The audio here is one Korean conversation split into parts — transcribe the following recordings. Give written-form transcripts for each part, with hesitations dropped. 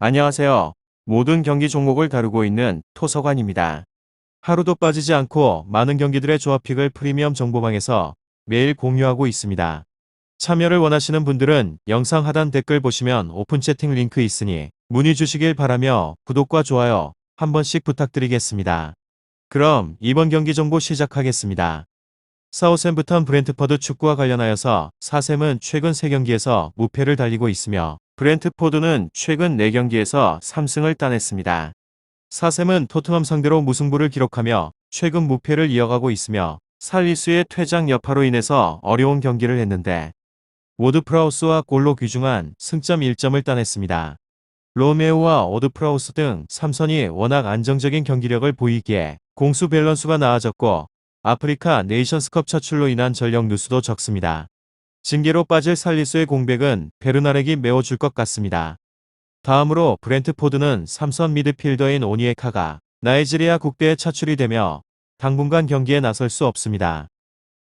안녕하세요. 모든 경기 종목을 다루고 있는 토서관입니다. 하루도 빠지지 않고 많은 경기들의 조합픽을 프리미엄 정보방에서 매일 공유하고 있습니다. 참여를 원하시는 분들은 영상 하단 댓글 보시면 오픈 채팅 링크 있으니 문의 주시길 바라며 구독과 좋아요 한 번씩 부탁드리겠습니다. 그럼 이번 경기 정보 시작하겠습니다. 사우샘프턴 브랜트퍼드 축구와 관련하여서 사샘은 최근 3경기에서 무패를 달리고 있으며 브랜트포드는 최근 4경기에서 3승을 따냈습니다. 사샘은 토트넘 상대로 무승부를 기록하며 최근 무패를 이어가고 있으며 살리수의 퇴장 여파로 인해서 어려운 경기를 했는데 워드프라우스와 골로 귀중한 승점 1점을 따냈습니다. 로메오와 워드프라우스 등 3선이 워낙 안정적인 경기력을 보이기에 공수 밸런스가 나아졌고 아프리카 네이션스컵 차출로 인한 전력 누수도 적습니다. 징계로 빠질 살리수의 공백은 베르나렉이 메워줄 것 같습니다. 다음으로 브랜트포드는 3선 미드필더인 오니에카가 나이지리아 국대에 차출이 되며 당분간 경기에 나설 수 없습니다.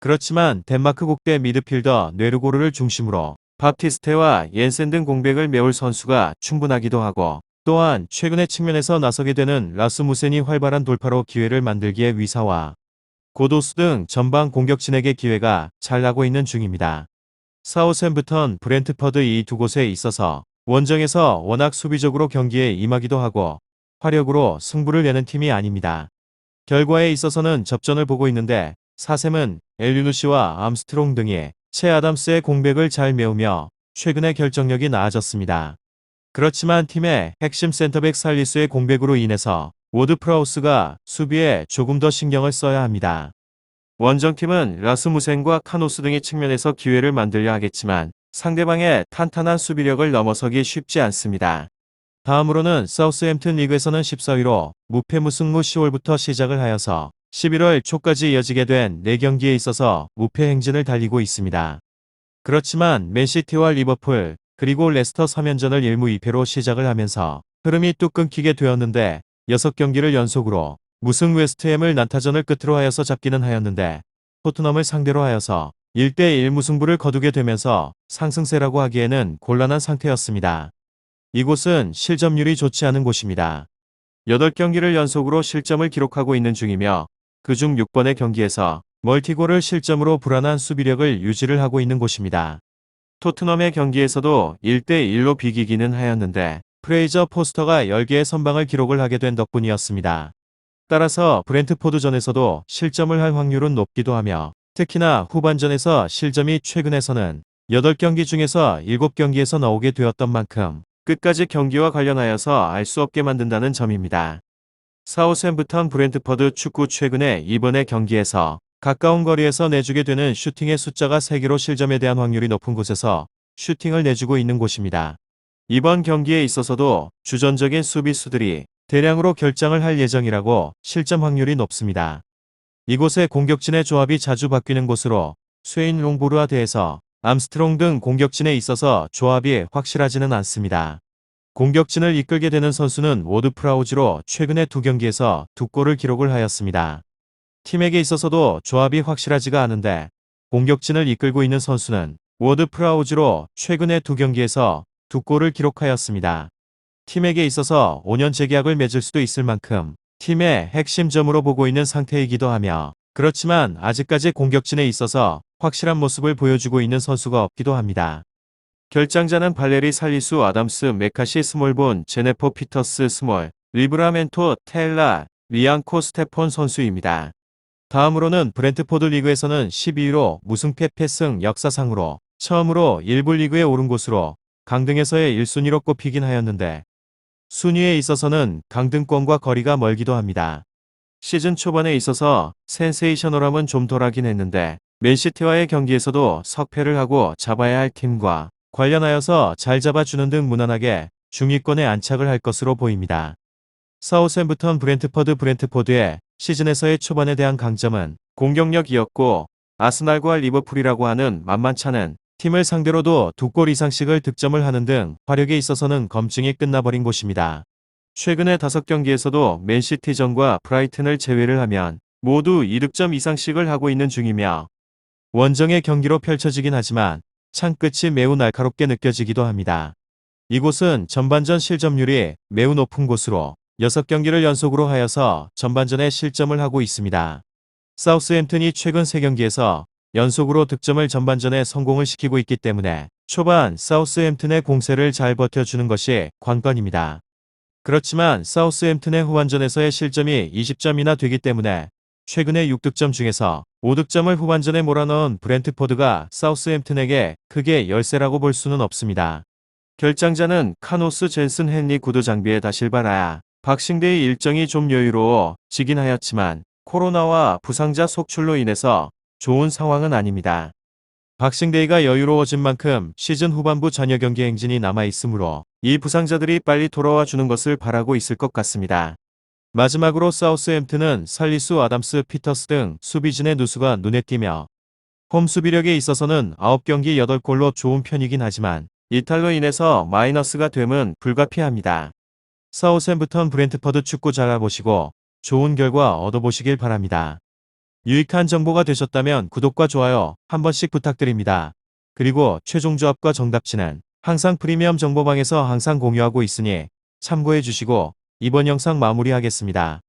그렇지만 덴마크 국대 미드필더 뇌르고르를 중심으로 바티스테와 옌센 등 공백을 메울 선수가 충분하기도 하고 또한 최근의 측면에서 나서게 되는 라스무센이 활발한 돌파로 기회를 만들기에 위사와 고도수 등 전방 공격진에게 기회가 잘 나고 있는 중입니다. 사우샘프턴, 브랜트퍼드 이 두 곳에 있어서 원정에서 워낙 수비적으로 경기에 임하기도 하고 화력으로 승부를 내는 팀이 아닙니다. 결과에 있어서는 접전을 보고 있는데 사샘은 엘류누시와 암스트롱 등이 채 아담스의 공백을 잘 메우며 최근의 결정력이 나아졌습니다. 그렇지만 팀의 핵심 센터백 살리수의 공백으로 인해서 워드프라우스가 수비에 조금 더 신경을 써야 합니다. 원정팀은 라스무센과 카노스 등의 측면에서 기회를 만들려 하겠지만 상대방의 탄탄한 수비력을 넘어서기 쉽지 않습니다. 다음으로는 사우스햄튼 리그에서는 14위로 무패 무승무 10월부터 시작을 하여서 11월 초까지 이어지게 된 4경기에 있어서 무패 행진을 달리고 있습니다. 그렇지만 맨시티와 리버풀 그리고 레스터 3연전을 1무 2패로 시작을 하면서 흐름이 뚝 끊기게 되었는데 6경기를 연속으로 무승 웨스트햄을 난타전을 끝으로 하여서 잡기는 하였는데 토트넘을 상대로 하여서 1대1 무승부를 거두게 되면서 상승세라고 하기에는 곤란한 상태였습니다. 이곳은 실점률이 좋지 않은 곳입니다. 8경기를 연속으로 실점을 기록하고 있는 중이며 그중 6번의 경기에서 멀티골을 실점으로 불안한 수비력을 유지를 하고 있는 곳입니다. 토트넘의 경기에서도 1대1로 비기기는 하였는데 프레이저 포스터가 10개의 선방을 기록을 하게 된 덕분이었습니다. 따라서 브랜트포드전에서도 실점을 할 확률은 높기도 하며 특히나 후반전에서 실점이 최근에서는 8경기 중에서 7경기에서 나오게 되었던 만큼 끝까지 경기와 관련하여서 알 수 없게 만든다는 점입니다. 사우샘프턴 브랜트퍼드 축구 최근에 이번의 경기에서 가까운 거리에서 내주게 되는 슈팅의 숫자가 3개로 실점에 대한 확률이 높은 곳에서 슈팅을 내주고 있는 곳입니다. 이번 경기에 있어서도 주전적인 수비수들이 대량으로 결장을 할 예정이라고 실점 확률이 높습니다. 이곳의 공격진의 조합이 자주 바뀌는 곳으로 스웨인 롱보르와 대해서 암스트롱 등 공격진에 있어서 조합이 확실하지는 않습니다. 공격진을 이끌게 되는 선수는 워드프라우즈로 최근의 2경기에서 2골을 기록을 하였습니다. 팀에게 있어서도 조합이 확실하지가 않은데 공격진을 이끌고 있는 선수는 워드프라우즈로 최근의 2경기에서 2골을 기록하였습니다. 팀에게 있어서 5년 재계약을 맺을 수도 있을 만큼 팀의 핵심점으로 보고 있는 상태이기도 하며 그렇지만 아직까지 공격진에 있어서 확실한 모습을 보여주고 있는 선수가 없기도 합니다. 결장자는 발레리 살리수 아담스 메카시 스몰본 제네퍼 피터스 스몰 리브라멘토 텔라 리앙코 스테폰 선수입니다. 다음으로는 브랜트포드 리그에서는 12위로 무승패 패승 역사상으로 처음으로 1부 리그에 오른 곳으로 강등에서의 1순위로 꼽히긴 하였는데 순위에 있어서는 강등권과 거리가 멀기도 합니다. 시즌 초반에 있어서 센세이셔널함은 좀 덜하긴 했는데 맨시티와의 경기에서도 석패를 하고 잡아야 할 팀과 관련하여서 잘 잡아주는 등 무난하게 중위권에 안착을 할 것으로 보입니다. 사우샘프턴 브랜트포드의 시즌에서의 초반에 대한 강점은 공격력이었고 아스날과 리버풀이라고 하는 만만찮은 팀을 상대로도 2골 이상씩을 득점을 하는 등 화력에 있어서는 검증이 끝나버린 곳입니다. 최근의 5경기에서도 맨시티전과 브라이튼을 제외를 하면 모두 2득점 이상씩을 하고 있는 중이며 원정의 경기로 펼쳐지긴 하지만 창끝이 매우 날카롭게 느껴지기도 합니다. 이곳은 전반전 실점률이 매우 높은 곳으로 6경기를 연속으로 하여서 전반전에 실점을 하고 있습니다. 사우스햄튼이 최근 3경기에서 연속으로 득점을 전반전에 성공을 시키고 있기 때문에 초반 사우스햄튼의 공세를 잘 버텨주는 것이 관건입니다. 그렇지만 사우스햄튼의 후반전에서의 실점이 20점이나 되기 때문에 최근의 6득점 중에서 5득점을 후반전에 몰아넣은 브렌트포드가 사우스햄튼에게 크게 열세라고 볼 수는 없습니다. 결장자는 카노스 젠슨 헨리 구두 장비에 다실바라야. 박싱데이 일정이 좀 여유로워지긴 하였지만 코로나와 부상자 속출로 인해서 좋은 상황은 아닙니다. 박싱데이가 여유로워진 만큼 시즌 후반부 잔여 경기 행진이 남아있으므로 이 부상자들이 빨리 돌아와 주는 것을 바라고 있을 것 같습니다. 마지막으로 사우스햄튼은 살리수 아담스 피터스 등 수비진의 누수가 눈에 띄며 홈 수비력에 있어서는 9경기 8골로 좋은 편이긴 하지만 이탈로 인해서 마이너스가 됨은 불가피합니다. 사우스햄프턴 브렌트퍼드 축구 잘 알아보시고 좋은 결과 얻어보시길 바랍니다. 유익한 정보가 되셨다면 구독과 좋아요 한 번씩 부탁드립니다. 그리고 최종 조합과 정답치는 항상 프리미엄 정보방에서 항상 공유하고 있으니 참고해 주시고 이번 영상 마무리하겠습니다.